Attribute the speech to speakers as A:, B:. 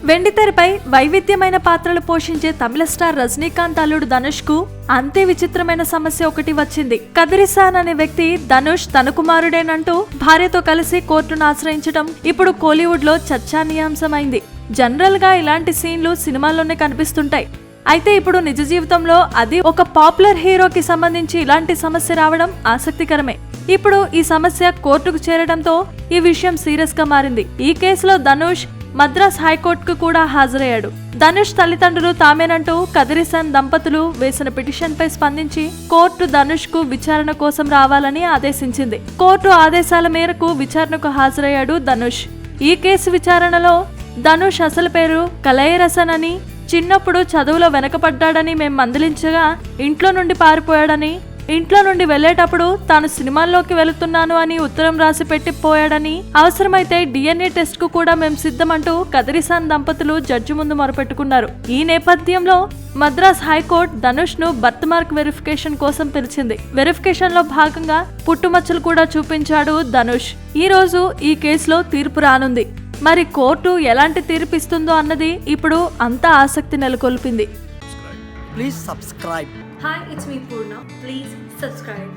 A: వెండితెరపై వైవిధ్యమైన పాత్రలు పోషించే తమిళ స్టార్ రజనీకాంత్ అల్లుడు ధనుష్ కు అంతే విచిత్రమైన సమస్య ఒకటి వచ్చింది. కదిరిసాన్ అనే వ్యక్తి ధనుష్ తన కుమారుడేనంటూ భార్యతో కలిసి కోర్టును ఆశ్రయించడం ఇప్పుడు కోలీవుడ్ లో చర్చానీయాంశమైంది. జనరల్ గా ఇలాంటి సీన్లు సినిమాల్లోనే కనిపిస్తుంటాయి. అయితే ఇప్పుడు నిజ జీవితంలో అది ఒక పాపులర్ హీరోకి సంబంధించి ఇలాంటి సమస్య రావడం ఆసక్తికరమే. ఇప్పుడు ఈ సమస్య కోర్టుకు చేరడంతో ఈ విషయం సీరియస్ గా మారింది. ఈ కేసులో ధనుష్ మద్రాస్ హైకోర్టుకు కూడా హాజరయ్యాడు. ధనుష్ తల్లిదండ్రులు తామేనంటూ కదిరిసాన్ దంపతులు వేసిన పిటిషన్ పై స్పందించి కోర్టు ధనుష్ కు విచారణ కోసం రావాలని ఆదేశించింది. కోర్టు ఆదేశాల మేరకు విచారణకు హాజరయ్యాడు ధనుష్. ఈ కేసు విచారణలో ధనుష్ అసలు పేరు కలైరసన్ అని, చిన్నప్పుడు చదువులో వెనకపడ్డాడని మేం మందలించగా ఇంట్లో నుండి పారిపోయాడని, ఇంట్లో నుండి వెళ్లేటప్పుడు తాను సినిమాల్లోకి వెళుతున్నాను అని ఉత్తరం రాసి పెట్టిపోయాడని, అవసరమైతే DNA టెస్ట్ కు కూడా మేం సిద్ధమంటూ కదిరిసాన్ దంపతులు జడ్జి ముందు మొరపెట్టుకున్నారు. ఈ నేపథ్యంలో మద్రాస్ హైకోర్టు ధనుష్ ను బర్త్ మార్క్ వెరిఫికేషన్ కోసం పిలిచింది. వెరిఫికేషన్ లో భాగంగా పుట్టుమచ్చలు కూడా చూపించాడు ధనుష్. ఈ రోజు ఈ కేసులో తీర్పు రానుంది. మరి కోర్టు ఎలాంటి తీర్పు ఇస్తుందో అన్నది ఇప్పుడు అంతా ఆసక్తి నెలకొల్పింది.
B: Please subscribe.
C: Hi, it's me Purna. Please subscribe.